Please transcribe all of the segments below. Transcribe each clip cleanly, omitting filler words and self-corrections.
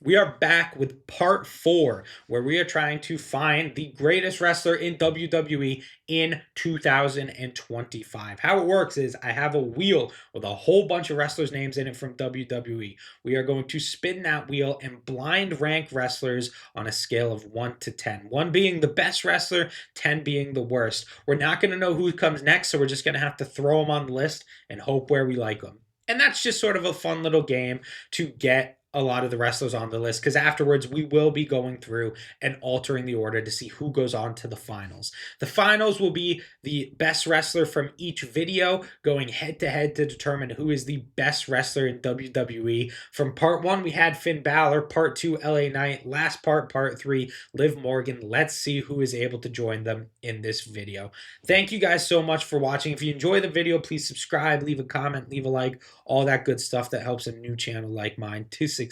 We are back with part 4, where we are trying to find the greatest wrestler in WWE in 2025. How it works is I have a wheel with a whole bunch of wrestlers' names in it from WWE. We are going to spin that wheel and blind rank wrestlers on a scale of 1 to 10. 1 being the best wrestler, 10 being the worst. We're not going to know who comes next, so we're just going to have to throw them on the list and hope where we like them. And that's just sort of a fun little game to get a lot of the wrestlers on the list, because afterwards we will be going through and altering the order to see who goes on to the finals. The finals will be the best wrestler from each video going head to head to determine who is the best wrestler in WWE. From part 1 we had Finn Balor, part 2 LA Knight, last part 3 Liv Morgan. Let's see who is able to join them in this video. Thank you guys so much for watching. If you enjoy the video, please subscribe, leave a comment, leave a like, all that good stuff that helps a new channel like mine to succeed.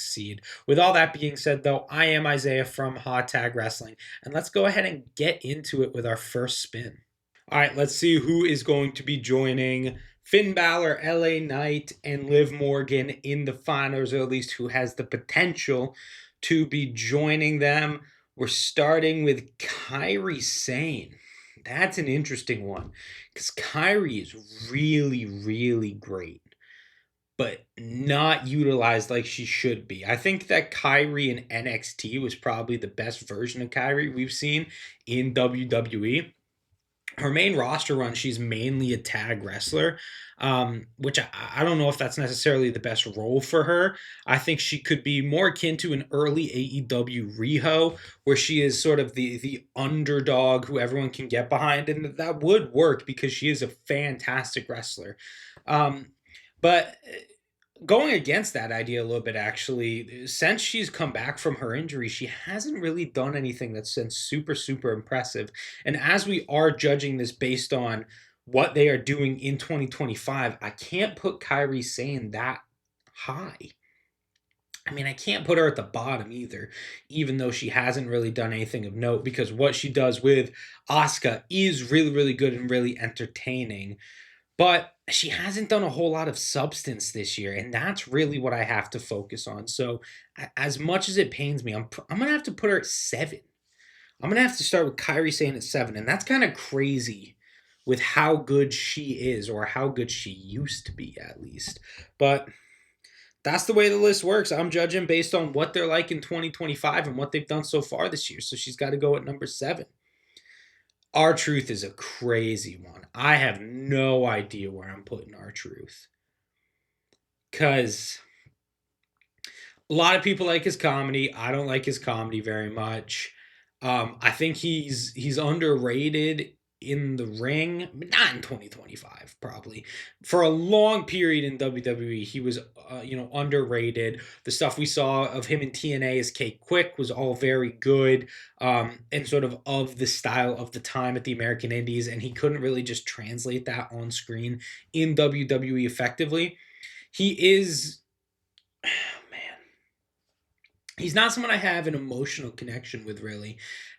With all that being said, though, I am Isaiah from Hot Tag Wrestling, and let's go ahead and get into it with our first spin. All right, let's see who is going to be joining Finn Balor, LA Knight, and Liv Morgan in the finals, or at least who has the potential to be joining them. We're starting with Kairi Sane. That's an interesting one, because Kairi is really, really great, but not utilized like she should be. I think that Kairi in NXT was probably the best version of Kairi we've seen in WWE. Her main roster run, she's mainly a tag wrestler, which I don't know if that's necessarily the best role for her. I think she could be more akin to an early AEW Riho, where she is sort of the underdog who everyone can get behind, and that would work because she is a fantastic wrestler. But going against that idea a little bit, actually, since she's come back from her injury, she hasn't really done anything that's been super, super impressive. And as we are judging this based on what they are doing in 2025, I can't put Kairi Sane that high. I mean, I can't put her at the bottom either, even though she hasn't really done anything of note, because what she does with Asuka is really, really good and really entertaining. But she hasn't done a whole lot of substance this year, and that's really what I have to focus on. So, as much as it pains me, I'm gonna have to put her at 7. I'm gonna have to start with Kairi Sane at 7, and that's kind of crazy with how good she is, or how good she used to be, at least. But that's the way the list works. I'm judging based on what they're like in 2025 and what they've done so far this year. So she's got to go at number 7. R-Truth is a crazy one. I have no idea where I'm putting R-Truth, because a lot of people like his comedy. I don't like his comedy very much. I think he's underrated in the ring, but not in 2025. Probably for a long period in WWE, he was underrated. The stuff we saw of him in TNA as K Quick was all very good, and sort of the style of the time at the American Indies, and he couldn't really just translate that on screen in WWE effectively. He is, man, he's not someone I have an emotional connection with, really.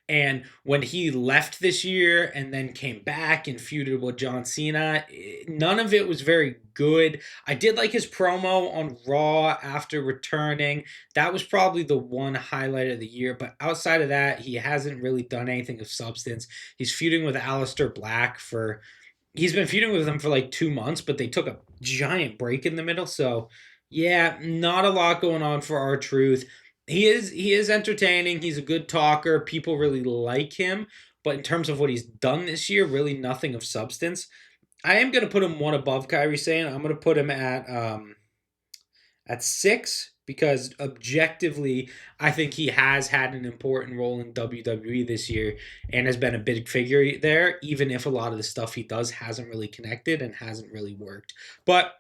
And when he left this year and then came back and feuded with John Cena, none of it was very good. I did like his promo on Raw after returning. That was probably the one highlight of the year. But outside of that, he hasn't really done anything of substance. He's feuding with Aleister Black for. He's been feuding with him for like 2 months, but they took a giant break in the middle. So, yeah, not a lot going on for R-Truth. He is entertaining. He's a good talker. People really like him. But in terms of what he's done this year, really nothing of substance. I am gonna put him one above Kyrie Sane. I'm gonna put him at 6, because objectively, I think he has had an important role in WWE this year and has been a big figure there, even if a lot of the stuff he does hasn't really connected and hasn't really worked. But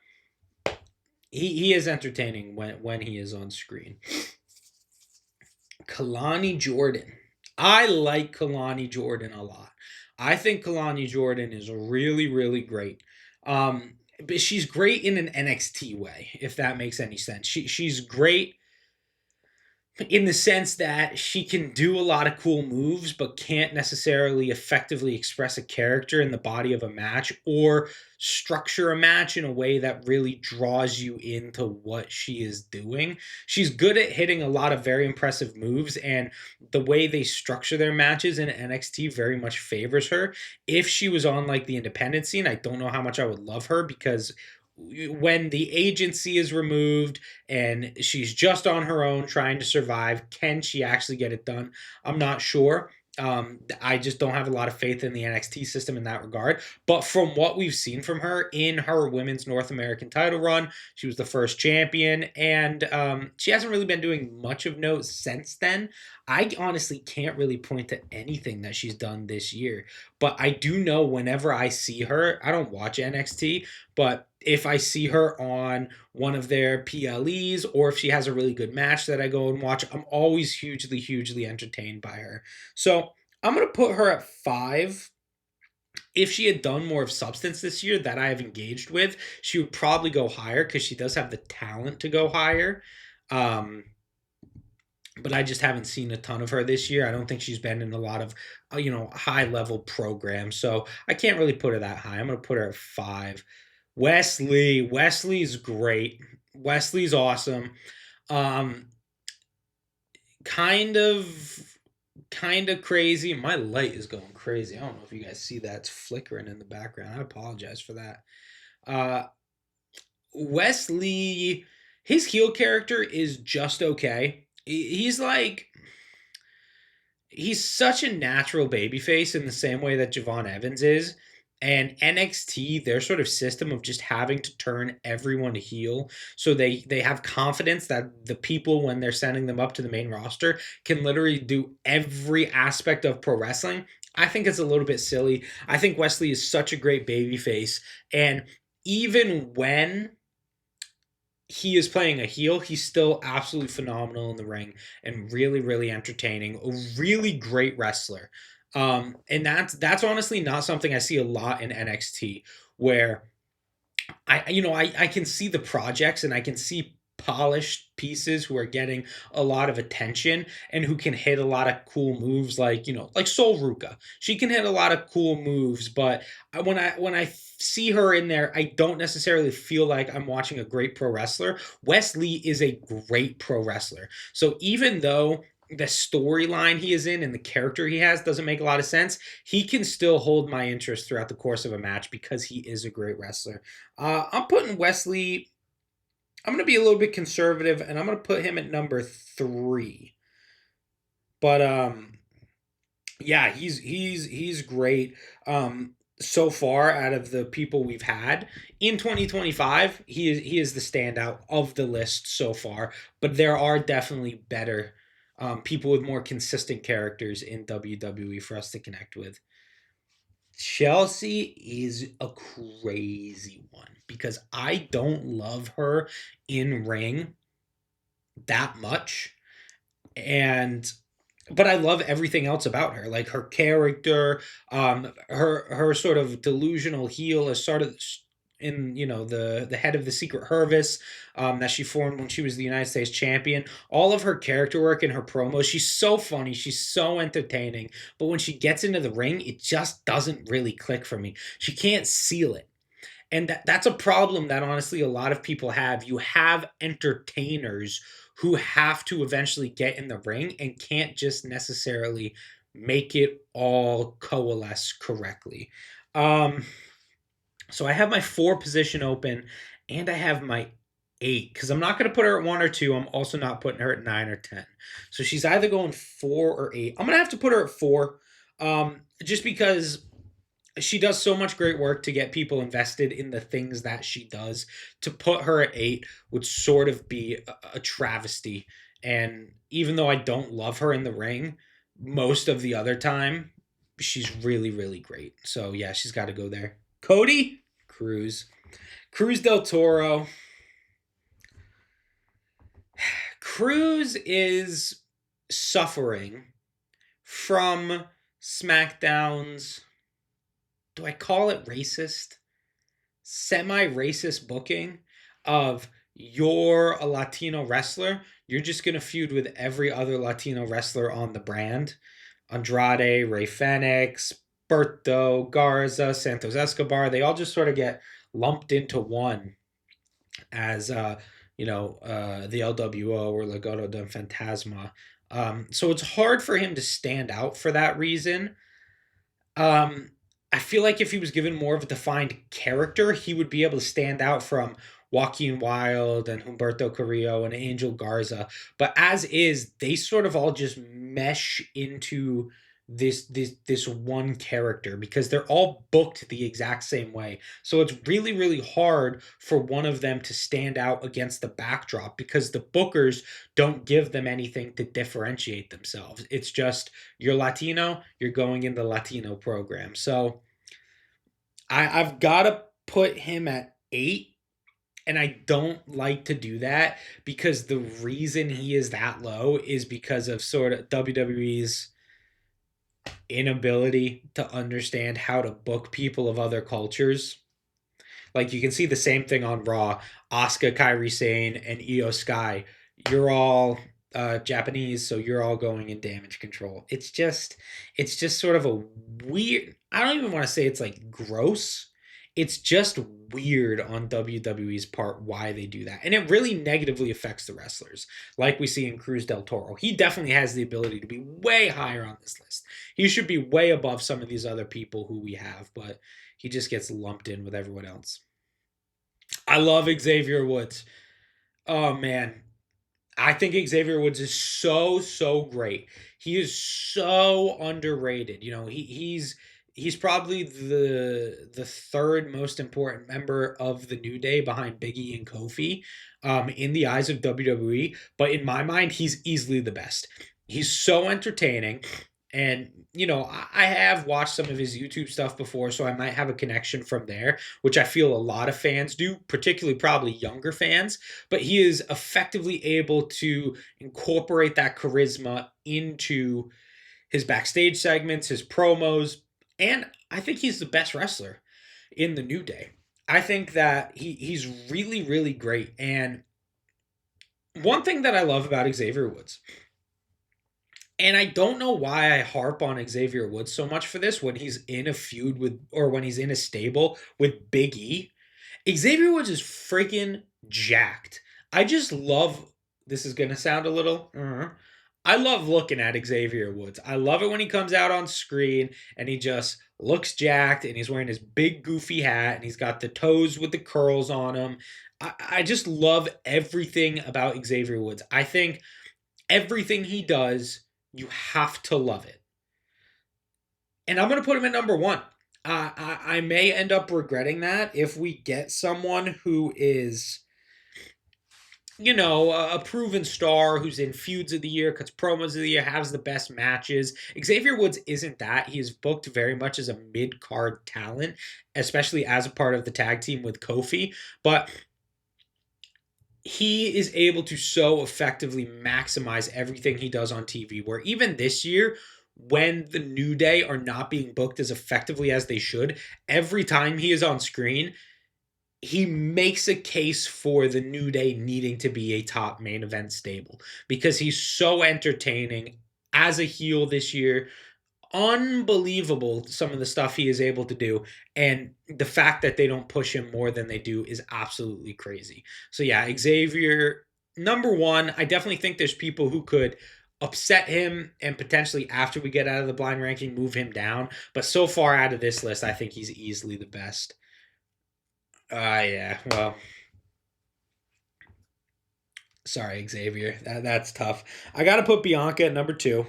he is entertaining when he is on screen. Kalani Jordan. I like Kalani Jordan a lot. I think Kalani Jordan is really, really great. But she's great in an NXT way, if that makes any sense. She's great in the sense that she can do a lot of cool moves but can't necessarily effectively express a character in the body of a match or structure a match in a way that really draws you into what she is doing. She's good at hitting a lot of very impressive moves, and the way they structure their matches in NXT very much favors her. If she was on like the independent scene, I don't know how much I would love her, because when the agency is removed and she's just on her own trying to survive, can she actually get it done? I'm not sure. I just don't have a lot of faith in the NXT system in that regard. But from what we've seen from her in her women's North American title run, she was the first champion, and she hasn't really been doing much of note since then. I honestly can't really point to anything that she's done this year. But I do know whenever I see her, I don't watch NXT, but if I see her on one of their PLEs, or if she has a really good match that I go and watch, I'm always hugely, hugely entertained by her. So I'm going to put her at 5. If she had done more of substance this year that I have engaged with, she would probably go higher because she does have the talent to go higher. Um, but I just haven't seen a ton of her this year. I don't think she's been in a lot of, high level programs. So I can't really put her that high. I'm going to put her at 5. Wesley's great. Wesley's awesome. Um, kind of kind of crazy. My light is going crazy. I don't know if you guys see that. It's flickering in the background. I apologize for that. Uh Wesley, his heel character is just okay. He's like, he's such a natural babyface in the same way that Javon Evans is. And NXT, their sort of system of just having to turn everyone heel, so they have confidence that the people, when they're sending them up to the main roster, can literally do every aspect of pro wrestling. I think it's a little bit silly. I think Wesley is such a great babyface, and even when he is playing a heel, he's still absolutely phenomenal in the ring and really, really entertaining. A really great wrestler. And that's honestly not something I see a lot in NXT, where I can see the projects and I can see polished pieces who are getting a lot of attention and who can hit a lot of cool moves, like like Sol Ruka. She can hit a lot of cool moves, but when I see her in there, I don't necessarily feel like I'm watching a great pro wrestler. Wesley is a great pro wrestler. So even though the storyline he is in and the character he has doesn't make a lot of sense, he can still hold my interest throughout the course of a match because he is a great wrestler. I'm putting Wesley. I'm going to be a little bit conservative, and I'm going to put him at number 3. But yeah, he's great. So far out of the people we've had in 2025, he is the standout of the list so far. But there are definitely better people with more consistent characters in WWE for us to connect with. Chelsea is a crazy one because I don't love her in ring that much, and but I love everything else about her, like her character, her sort of delusional heel as sort of in the head of the Secret Service, that she formed when she was the United States champion. All of her character work and her promos, she's so funny, she's so entertaining, but when she gets into the ring, it just doesn't really click for me. She can't seal it. And that's a problem that honestly a lot of people have. You have entertainers who have to eventually get in the ring and can't just necessarily make it all coalesce correctly. Um, so I have my 4 position open, and I have my 8, because I'm not going to put her at 1 or 2. I'm also not putting her at 9 or 10. So she's either going 4 or 8. I'm going to have to put her at 4, just because she does so much great work to get people invested in the things that she does. To put her at 8 would sort of be a travesty. And even though I don't love her in the ring most of the other time, she's really, really great. So yeah, she's got to go there. Cody Cruz. Cruz del Toro. Cruz is suffering from SmackDown's, do I call it racist? Semi-racist booking of you're a Latino wrestler, you're just going to feud with every other Latino wrestler on the brand. Andrade, Ray Fenix, Berto, Garza, Santos Escobar, they all just sort of get lumped into one as the LWO or Legado del Fantasma. So it's hard for him to stand out for that reason. Um, I feel like if he was given more of a defined character, he would be able to stand out from Joaquin Wild and Humberto Carrillo and Angel Garza. But as is, they sort of all just mesh into this one character because they're all booked the exact same way. So it's really really hard for one of them to stand out against the backdrop because the bookers don't give them anything to differentiate themselves. It's just you're Latino, you're going in the Latino program. So I've got to put him at 8. And I don't like to do that because the reason he is that low is because of sort of WWE's inability to understand how to book people of other cultures. Like you can see the same thing on Raw. Asuka, Kairi Sane, and Io Sky. You're all Japanese, so you're all going in damage control. It's just sort of a weird. I don't even want to say it's like gross. It's just weird on WWE's part why they do that, and it really negatively affects the wrestlers. Like we see in Cruz del Toro, he definitely has the ability to be way higher on this list. He should be way above some of these other people who we have, but he just gets lumped in with everyone else. I love Xavier Woods. Oh man, I think Xavier Woods is so great. He is so underrated. He's probably the third most important member of the New Day behind Biggie and Kofi, in the eyes of WWE. But in my mind, he's easily the best. He's so entertaining. And, I have watched some of his YouTube stuff before, so I might have a connection from there, which I feel a lot of fans do, particularly probably younger fans. But he is effectively able to incorporate that charisma into his backstage segments, his promos, and I think he's the best wrestler in the New Day. I think that he's really, really great. And one thing that I love about Xavier Woods, and I don't know why I harp on Xavier Woods so much for this when he's in a feud with, or when he's in a stable with Big E. Xavier Woods is freaking jacked. I just love, this is going to sound a little, I love looking at Xavier Woods. I love it when he comes out on screen and he just looks jacked and he's wearing his big goofy hat and he's got the toes with the curls on him. I just love everything about Xavier Woods. I think everything he does, you have to love it. And I'm going to put him at number 1. I may end up regretting that if we get someone who is, a proven star who's in feuds of the year, cuts promos of the year, has the best matches. Xavier Woods isn't that. He is booked very much as a mid-card talent, especially as a part of the tag team with Kofi. But he is able to so effectively maximize everything he does on TV, where even this year, when the New Day are not being booked as effectively as they should, every time he is on screen, he makes a case for the New Day needing to be a top main event stable because he's so entertaining as a heel this year. Unbelievable some of the stuff he is able to do, and the fact that they don't push him more than they do is absolutely crazy. So yeah, Xavier number 1. I definitely think there's people who could upset him and potentially after we get out of the blind ranking move him down, but so far out of this list I think he's easily the best. Yeah, well, sorry Xavier, that's tough. I got to put Bianca at number 2,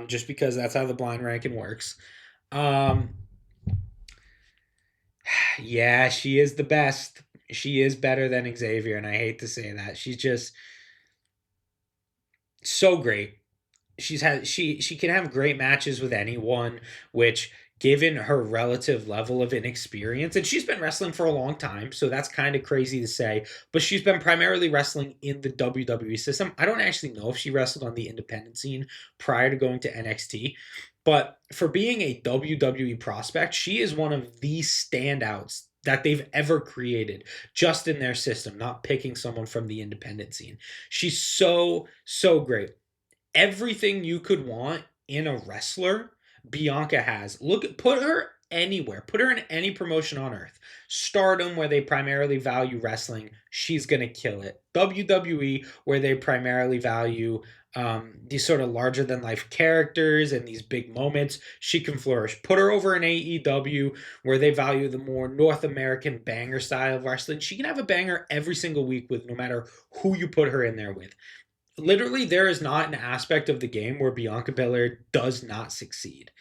just because that's how the blind ranking works. um Yeah, she is the best. She is better than Xavier, and I hate to say that. She's just so great. She can have great matches with anyone, which given her relative level of inexperience, and she's been wrestling for a long time, so that's kind of crazy to say, but she's been primarily wrestling in the WWE system. I don't actually know if she wrestled on the independent scene prior to going to NXT, but for being a WWE prospect, she is one of the standouts that they've ever created just in their system, not picking someone from the independent scene. She's so, so great. Everything you could want in a wrestler, Bianca has. Put her anywhere. Put her in any promotion on earth. Stardom, where they primarily value wrestling, she's gonna kill it. WWE, where they primarily value these sort of larger than life characters and these big moments, she can flourish. Put her over in AEW, where they value the more North American banger style of wrestling. She can have a banger every single week with no matter who you put her in there with. Literally, there is not an aspect of the game where Bianca Belair does not succeed.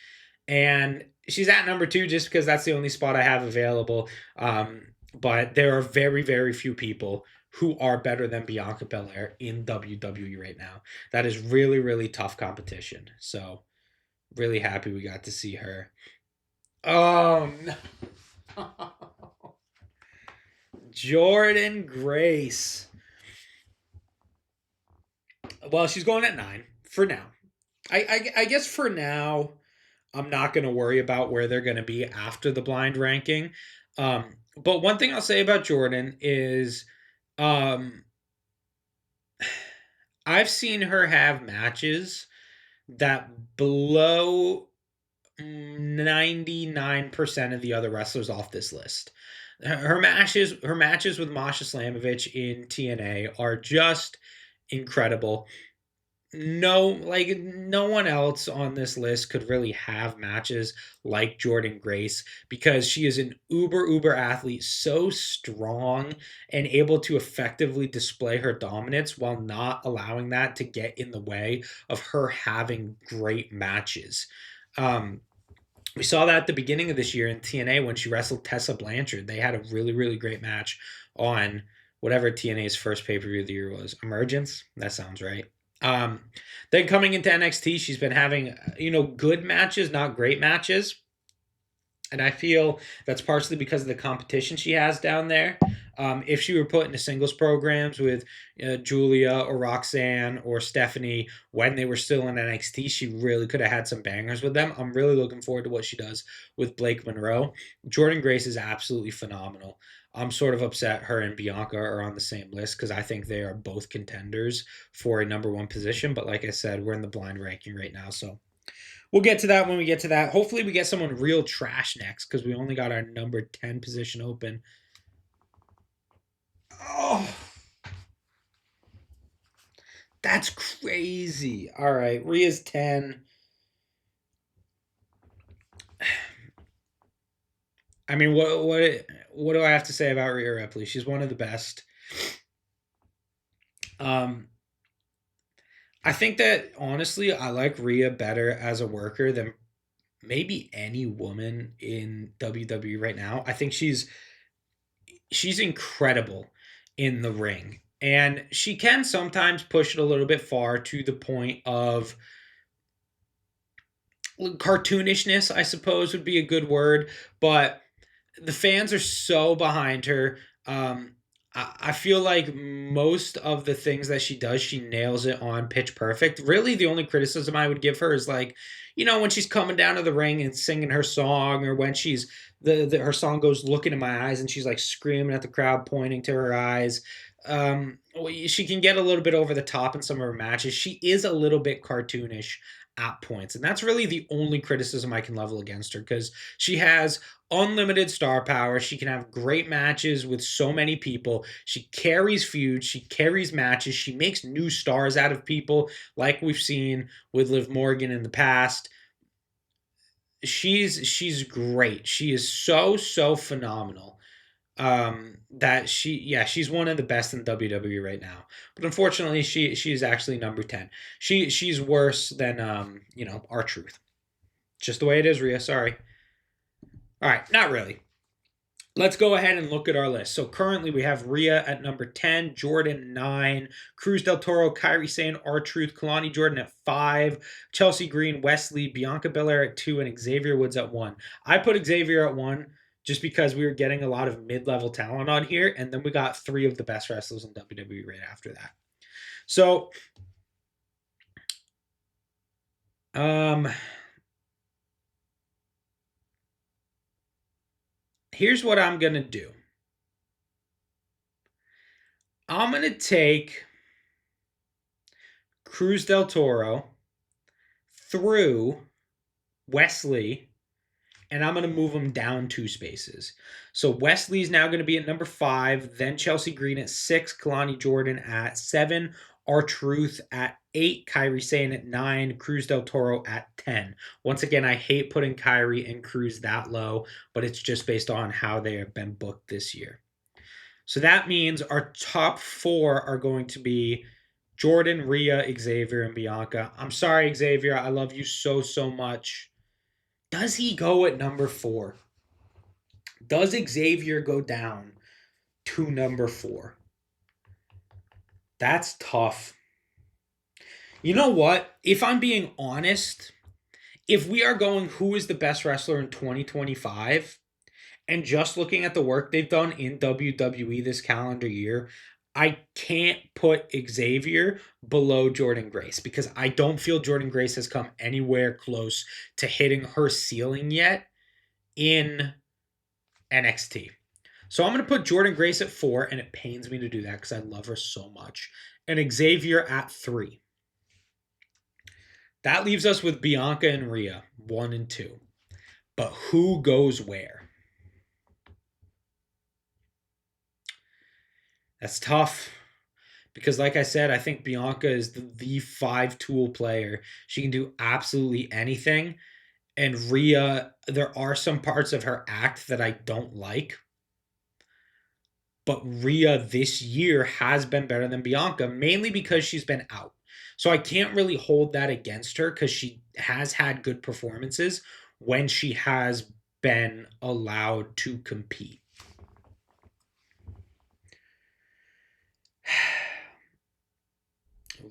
And she's at number 2 just because that's the only spot I have available. But there are very, very few people who are better than Bianca Belair in WWE right now. That is really, really tough competition. So, really happy we got to see her. Oh, no. Jordynne Grace. Well, she's going at 9 for now. I guess for now, I'm not going to worry about where they're going to be after the blind ranking. But one thing I'll say about Jordynne is um, I've seen her have matches that blow 99% of the other wrestlers off this list. Her matches with Masha Slamovich in TNA are just incredible. No one else on this list could really have matches like Jordynne Grace because she is an uber athlete, so strong and able to effectively display her dominance while not allowing that to get in the way of her having great matches. We saw that at the beginning of this year in TNA when she wrestled Tessa Blanchard. They had a really, really great match on whatever TNA's first pay-per-view of the year was. Emergence? That sounds right. Then coming into NXT, she's been having, good matches, not great matches. And I feel that's partially because of the competition she has down there. If she were put into singles programs with Julia or Roxanne or Stephanie when they were still in NXT, she really could have had some bangers with them. I'm really looking forward to what she does with Blake Monroe. Jordynne Grace is absolutely phenomenal. I'm sort of upset her and Bianca are on the same list because I think they are both contenders for a number 1 position. But like I said, we're in the blind ranking right now, so we'll get to that when we get to that. Hopefully we get someone real trash next because we only got our number 10 position open. Oh, that's crazy. All right, Rhea's 10. I mean, what do I have to say about Rhea Ripley? She's one of the best. I think that honestly, I like Rhea better as a worker than maybe any woman in WWE right now. I think she's incredible in the ring. And she can sometimes push it a little bit far to the point of cartoonishness, I suppose would be a good word. But the fans are so behind her. I feel like most of the things that she does, she nails it on pitch perfect. Really, the only criticism I would give her is like, when she's coming down to the ring and singing her song, or when she's her song goes "Look into My Eyes" and she's like screaming at the crowd, pointing to her eyes. She can get a little bit over the top in some of her matches. She is a little bit cartoonish at points, and that's really the only criticism I can level against her because she has unlimited star power. She can have great matches with so many people. She carries feuds. She carries matches. She makes new stars out of people like we've seen with Liv Morgan in the past. She's great. She is so phenomenal. That she's one of the best in WWE right now. But unfortunately, she's actually number 10. She's worse than R-Truth. Just the way it is, Rhea. Sorry. All right, not really. Let's go ahead and look at our list. So currently we have Rhea at number 10, Jordynne 9, Cruz del Toro, Kairi Sane, R-Truth, Kalani Jordan at 5, Chelsea Green, Wesley, Bianca Belair at 2, and Xavier Woods at 1. I put Xavier at 1 just because we were getting a lot of mid-level talent on here, and then we got 3 of the best wrestlers in WWE right after that. So, Here's what I'm going to do. I'm going to take Cruz del Toro through Wesley, and I'm going to move him down 2 spaces. So Wesley's now going to be at number 5, then Chelsea Green at 6, Kalani Jordan at 7, R-Truth at 8, Kyrie Sane at 9, Cruz del Toro at 10. Once again, I hate putting Kyrie and Cruz that low, but it's just based on how they have been booked this year. So that means our top 4 are going to be Jordan, Rhea, Xavier, and Bianca. I'm sorry, Xavier. I love you so, so much. Does he go at number 4? Does Xavier go down to number 4? That's tough. You know what? If I'm being honest, if we are going who is the best wrestler in 2025, and just looking at the work they've done in WWE this calendar year, I can't put Xavier below Jordan Grace because I don't feel Jordan Grace has come anywhere close to hitting her ceiling yet in NXT. So I'm going to put Jordan Grace at 4, and it pains me to do that because I love her so much. And Xavier at 3. That leaves us with Bianca and Rhea, 1 and 2. But who goes where? That's tough. Because like I said, I think Bianca is the 5-tool player. She can do absolutely anything. And Rhea, there are some parts of her act that I don't like. But Rhea this year has been better than Bianca, mainly because she's been out. So I can't really hold that against her because she has had good performances when she has been allowed to compete.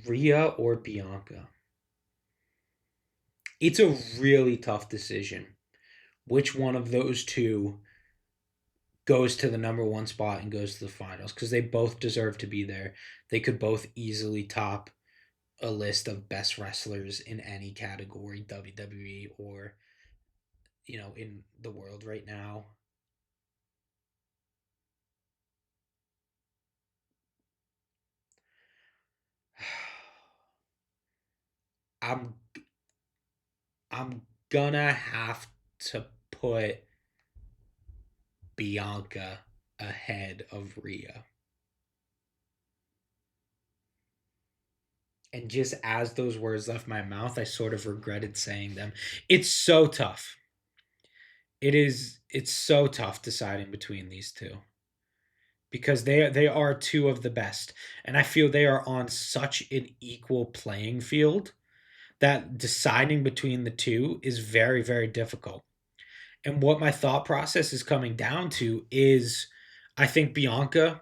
Rhea or Bianca? It's a really tough decision. Which one of those two goes to the number 1 spot and goes to the finals? Because they both deserve to be there. They could both easily top a list of best wrestlers in any category, WWE or, in the world right now. I'm I'm gonna have to put Bianca ahead of Rhea. And just as those words left my mouth, I sort of regretted saying them. It's so tough. It's so tough deciding between these two. Because they are 2 of the best. And I feel they are on such an equal playing field that deciding between the 2 is very, very difficult. And what my thought process is coming down to is I think Bianca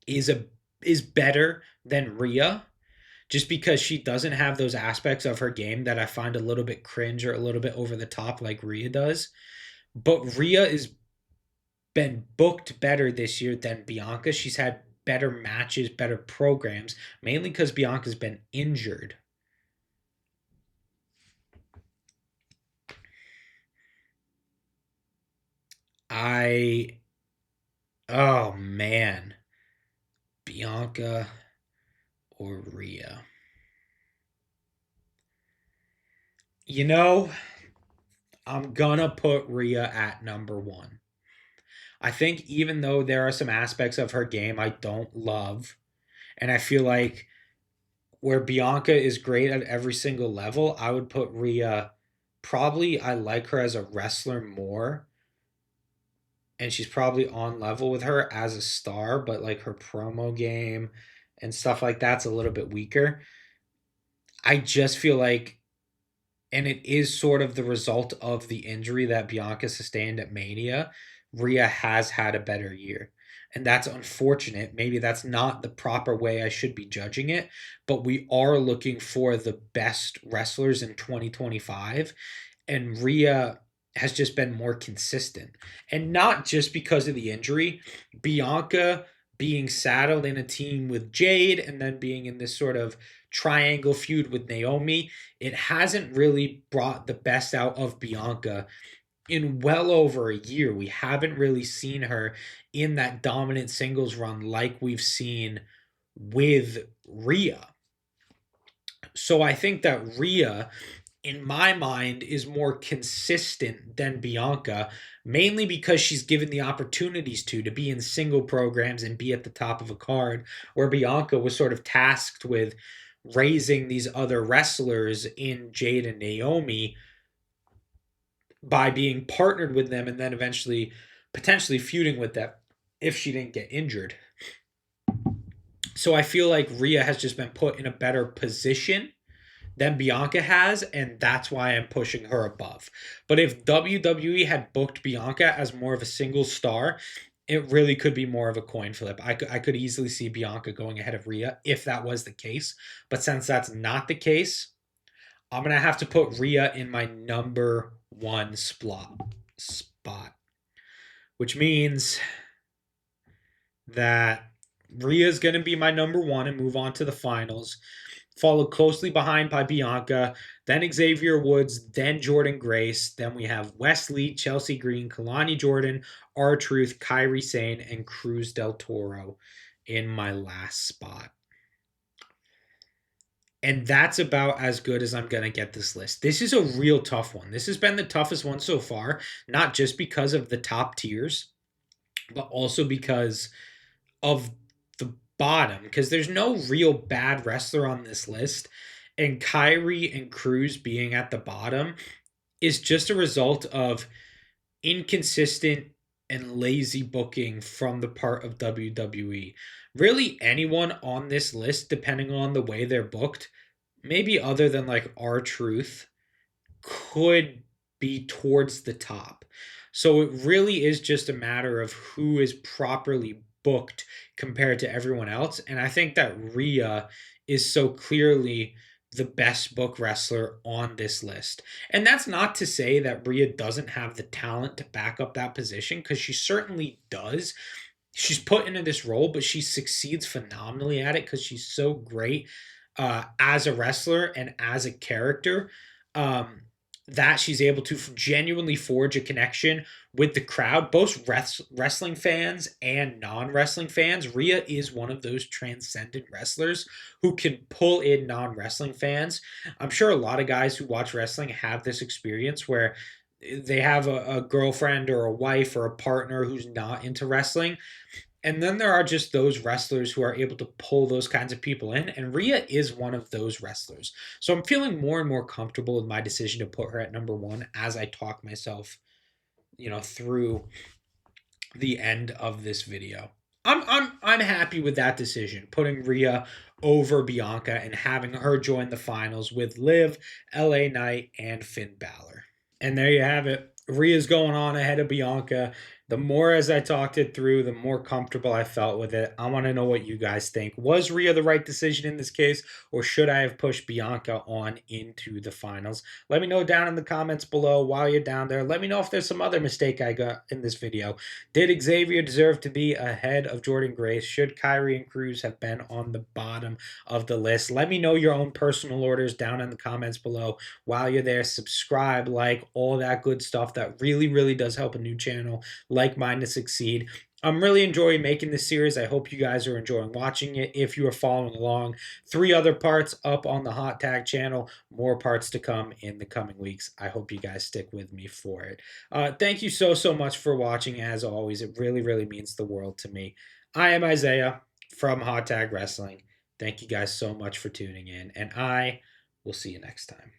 is better than Rhea just because she doesn't have those aspects of her game that I find a little bit cringe or a little bit over the top like Rhea does. But Rhea is been booked better this year than Bianca. She's had better matches, better programs, mainly because Bianca's been injured. Oh man, Bianca or Rhea. I'm gonna put Rhea at number 1. I think even though there are some aspects of her game I don't love, and I feel like where Bianca is great at every single level, I would put Rhea probably I like her as a wrestler more. And she's probably on level with her as a star, but like her promo game and stuff like that's a little bit weaker. I just feel like and it is sort of the result of the injury that Bianca sustained at Mania. Rhea has had a better year. And that's unfortunate. Maybe that's not the proper way I should be judging it, but we are looking for the best wrestlers in 2025. And Rhea has just been more consistent. And not just because of the injury. Bianca being saddled in a team with Jade and then being in this sort of triangle feud with Naomi, it hasn't really brought the best out of Bianca in well over a year. We haven't really seen her in that dominant singles run like we've seen with Rhea. So I think that Rhea, in my mind, is more consistent than Bianca, mainly because she's given the opportunities to be in single programs and be at the top of a card, where Bianca was sort of tasked with raising these other wrestlers in Jade and Naomi by being partnered with them and then eventually potentially feuding with them if she didn't get injured. So I feel like Rhea has just been put in a better position than Bianca has, and that's why I'm pushing her above. But if WWE had booked Bianca as more of a single star, it really could be more of a coin flip. I could easily see Bianca going ahead of Rhea if that was the case. But since that's not the case, I'm going to have to put Rhea in my number one spot, which means that Rhea is going to be my number one and move on to the finals, followed closely behind by Bianca, then Xavier Woods, then Jordan Grace. Then we have Wesley, Chelsea Green, Kalani Jordan, R-Truth, Kairi Sane, and Cruz del Toro in my last spot. And that's about as good as I'm going to get this list. This is a real tough one. This has been the toughest one so far, not just because of the top tiers, but also because of the bottom, because there's no real bad wrestler on this list. And Kairi and Cruz being at the bottom is just a result of inconsistent and lazy booking from the part of WWE. Really, anyone on this list, depending on the way they're booked, maybe other than like R-Truth, could be towards the top. So it really is just a matter of who is properly booked compared to everyone else. And I think that Rhea is so clearly the best book wrestler on this list. And that's not to say that Rhea doesn't have the talent to back up that position, because she certainly does. She's put into this role, but she succeeds phenomenally at it because she's so great as a wrestler and as a character. That she's able to genuinely forge a connection with the crowd, both wrestling fans and non-wrestling fans. Rhea is one of those transcendent wrestlers who can pull in non-wrestling fans. I'm sure a lot of guys who watch wrestling have this experience where they have a girlfriend or a wife or a partner who's not into wrestling. And then there are just those wrestlers who are able to pull those kinds of people in. And Rhea is one of those wrestlers. So I'm feeling more and more comfortable with my decision to put her at number one as I talk myself, through the end of this video. I'm happy with that decision, putting Rhea over Bianca and having her join the finals with Liv, LA Knight, and Finn Balor. And there you have it. Rhea's going on ahead of Bianca. The more as I talked it through, the more comfortable I felt with it. I want to know what you guys think. Was Rhea the right decision in this case, or should I have pushed Bianca on into the finals? Let me know down in the comments below. While you're down there, let me know if there's some other mistake I got in this video. Did Xavier deserve to be ahead of Jordan Grace? Should Kairi and Cruz have been on the bottom of the list? Let me know your own personal orders down in the comments below. While you're there, subscribe, like, all that good stuff. That really, really does help a new channel like mine to succeed. I'm really enjoying making this series. I hope you guys are enjoying watching it. If you are following along, 3 other parts up on the Hot Tag channel, more parts to come in the coming weeks. I hope you guys stick with me for it. Thank you so much for watching. As always, it really, really means the world to me. I am Isaiah from Hot Tag Wrestling. Thank you guys so much for tuning in, and I will see you next time.